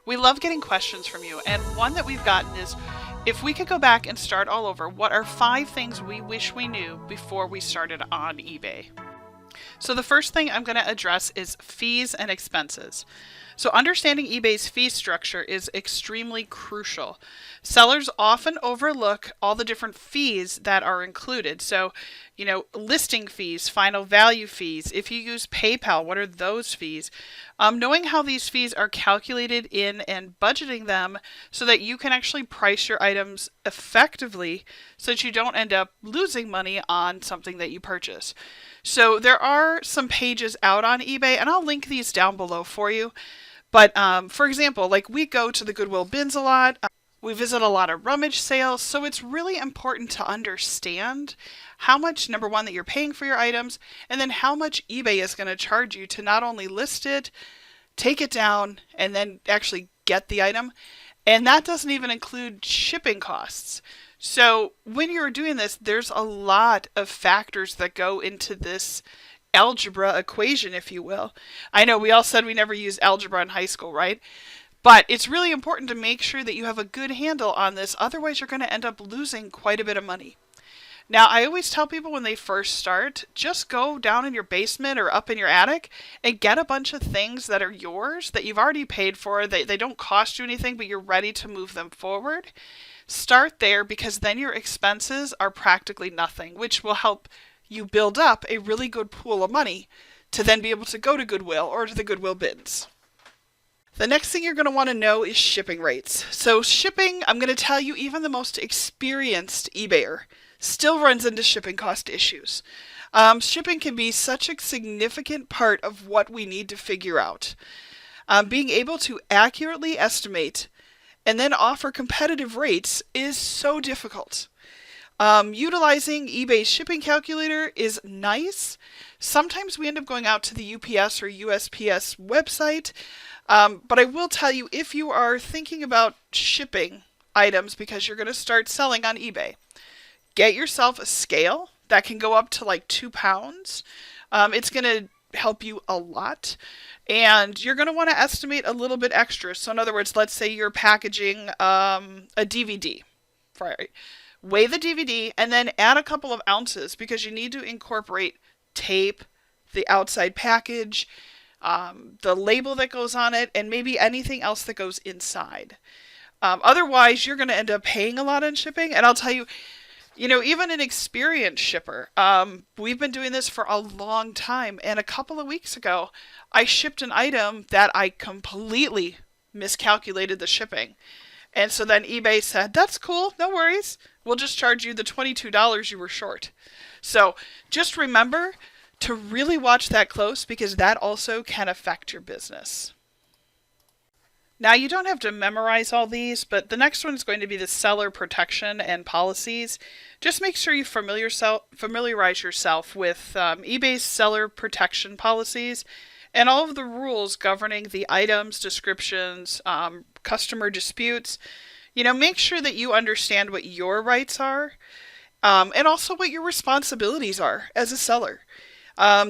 We love getting questions from you, and one that we've gotten is, if we could go back and start all over, what are 5 things we wish we knew before we started on eBay? So the first thing I'm going to address is fees and expenses. So understanding eBay's fee structure is extremely crucial. Sellers often overlook all the different fees that are included. So, listing fees, final value fees. If you use PayPal, what are those fees? Knowing how these fees are calculated in and budgeting them so that you can actually price your items effectively so that you don't end up losing money on something that you purchase. So there are some pages out on eBay, and I'll link these down below for you. But for example, like we go to the Goodwill bins a lot. We visit a lot of rummage sales. So it's really important to understand how much, number one, that you're paying for your items, and then how much eBay is going to charge you to not only list it, take it down, and then actually get the item. And that doesn't even include shipping costs. So when you're doing this, there's a lot of factors that go into this algebra equation, if you will. I know we all said we never used algebra in high school, right? But it's really important to make sure that you have a good handle on this. Otherwise, you're going to end up losing quite a bit of money. Now, I always tell people when they first start, just go down in your basement or up in your attic and get a bunch of things that are yours that you've already paid for. They don't cost you anything, but you're ready to move them forward. Start there, because then your expenses are practically nothing, which will help you build up a really good pool of money to then be able to go to Goodwill or to the Goodwill bins. The next thing you're going to want to know is shipping rates. So shipping, I'm going to tell you, even the most experienced eBayer still runs into shipping cost issues. Shipping can be such a significant part of what we need to figure out. Being able to accurately estimate and then offer competitive rates is so difficult. Utilizing eBay's shipping calculator is nice. Sometimes we end up going out to the UPS or USPS website. But I will tell you, if you are thinking about shipping items because you're going to start selling on eBay, get yourself a scale that can go up to like 2 pounds. It's going to help you a lot. And you're going to want to estimate a little bit extra. So in other words, let's say you're packaging a DVD. Right? Weigh the DVD and then add a couple of ounces, because you need to incorporate tape, the outside package, the label that goes on it, and maybe anything else that goes inside. Otherwise, you're going to end up paying a lot on shipping. And I'll tell you, even an experienced shipper, we've been doing this for a long time. And a couple of weeks ago, I shipped an item that I completely miscalculated the shipping. And so then eBay said, that's cool, no worries. We'll just charge you the $22 you were short. So just remember to really watch that close, because that also can affect your business. Now, you don't have to memorize all these, but the next one is going to be the seller protection and policies. Just make sure you familiarize yourself with eBay's seller protection policies and all of the rules governing the items, descriptions, customer disputes. Make sure that you understand what your rights are, and also what your responsibilities are as a seller.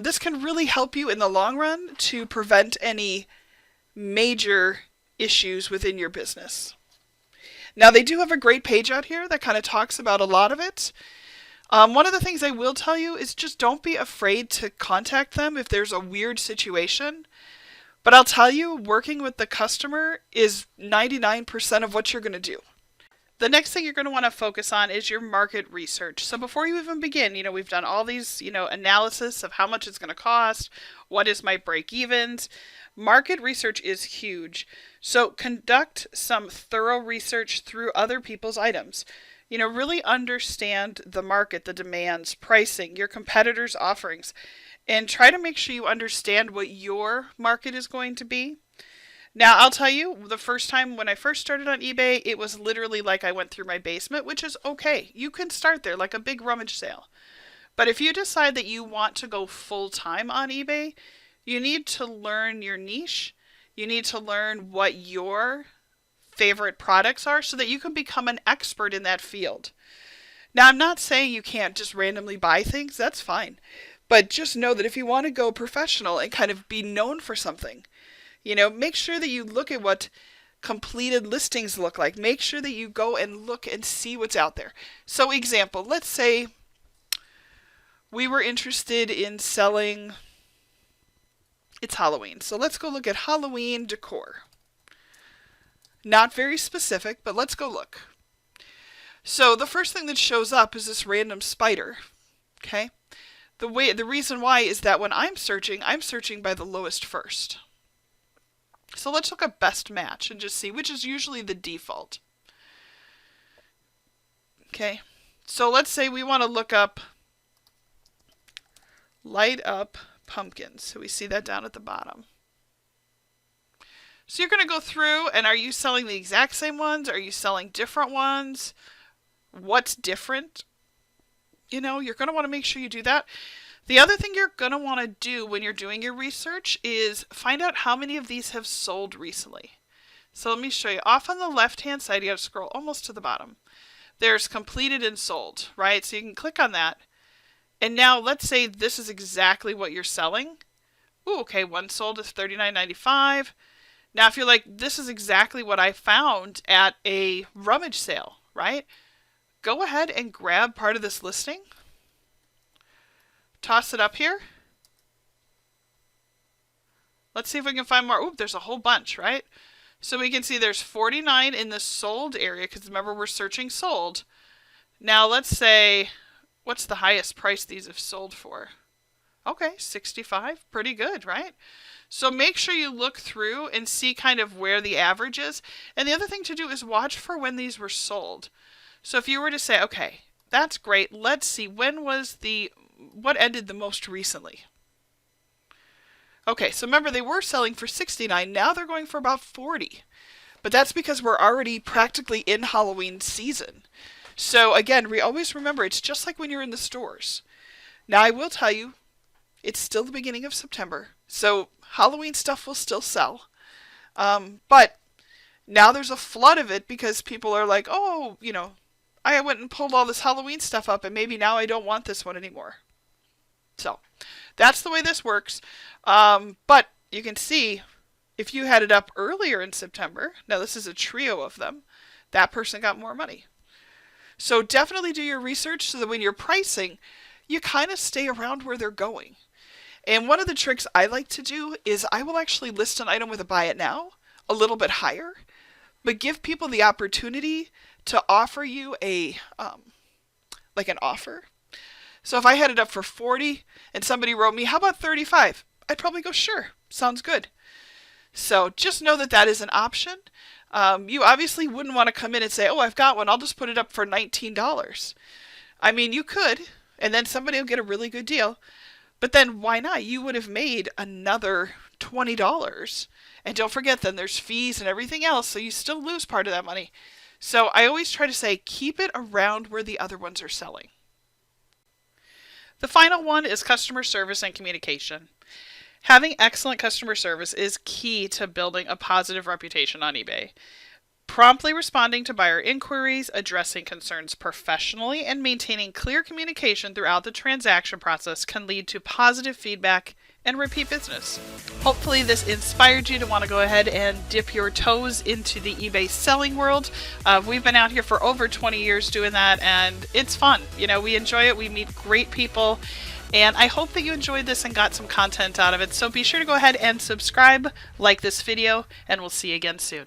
This can really help you in the long run to prevent any major issues within your business. Now, they do have a great page out here that kind of talks about a lot of it. One of the things I will tell you is just don't be afraid to contact them if there's a weird situation. But I'll tell you, working with the customer is 99% of what you're going to do. The next thing you're going to want to focus on is your market research. So before you even begin, we've done all these, analysis of how much it's going to cost, what is my break evens. Market research is huge. So conduct some thorough research through other people's items. Really understand the market, the demands, pricing, your competitors' offerings, and try to make sure you understand what your market is going to be. Now, I'll tell you, the first time when I first started on eBay, it was literally like I went through my basement, which is okay. You can start there like a big rummage sale. But if you decide that you want to go full time on eBay, you need to learn your niche. You need to learn what your favorite products are so that you can become an expert in that field. Now, I'm not saying you can't just randomly buy things. That's fine. But just know that if you want to go professional and kind of be known for something, make sure that you look at what completed listings look like. Make sure that you go and look and see what's out there. So example, let's say we were interested in selling, it's Halloween. So let's go look at Halloween decor. Not very specific, but let's go look. So the first thing that shows up is this random spider. Okay? The reason why is that when I'm searching by the lowest first. So let's look at best match and just see, which is usually the default. Okay? So let's say we want to look up light up pumpkins. So we see that down at the bottom. So you're going to go through, and are you selling the exact same ones? Are you selling different ones? What's different? You know, you're going to want to make sure you do that. The other thing you're going to want to do when you're doing your research is find out how many of these have sold recently. So let me show you. Off on the left-hand side, you got to scroll almost to the bottom. There's completed and sold, right? So you can click on that. And now let's say this is exactly what you're selling. Ooh, okay, one sold is $39.95. Now, if you're like, this is exactly what I found at a rummage sale, right? Go ahead and grab part of this listing. Toss it up here. Let's see if we can find more. Ooh, there's a whole bunch, right? So we can see there's 49 in the sold area, because remember, we're searching sold. Now, let's say, what's the highest price these have sold for? Okay, 65. Pretty good, right? So make sure you look through and see kind of where the average is. And the other thing to do is watch for when these were sold. So if you were to say, okay, that's great. Let's see, when was what ended the most recently? Okay, so remember, they were selling for 69. Now they're going for about 40. But that's because we're already practically in Halloween season. So again, we always remember, it's just like when you're in the stores. Now I will tell you, it's still the beginning of September. So Halloween stuff will still sell. But now there's a flood of it because people are like, oh, you know, I went and pulled all this Halloween stuff up and maybe now I don't want this one anymore. So that's the way this works. But you can see if you had it up earlier in September, now this is a trio of them, that person got more money. So definitely do your research so that when you're pricing, you kind of stay around where they're going. And one of the tricks I like to do is I will actually list an item with a buy it now a little bit higher, but give people the opportunity to offer you like an offer. So if I had it up for 40 and somebody wrote me, how about 35? I'd probably go, sure, sounds good. So just know that that is an option. You obviously wouldn't want to come in and say, oh, I've got one, I'll just put it up for $19. I mean, you could, and then somebody will get a really good deal. But then why not? You would have made another $20. And don't forget, then there's fees and everything else, so you still lose part of that money. So I always try to say, keep it around where the other ones are selling. The final one is customer service and communication. Having excellent customer service is key to building a positive reputation on eBay. Promptly responding to buyer inquiries, addressing concerns professionally, and maintaining clear communication throughout the transaction process can lead to positive feedback and repeat business. Hopefully this inspired you to want to go ahead and dip your toes into the eBay selling world. We've been out here for over 20 years doing that, and it's fun. You know, we enjoy it. We meet great people. And I hope that you enjoyed this and got some content out of it. So be sure to go ahead and subscribe, like this video, and we'll see you again soon.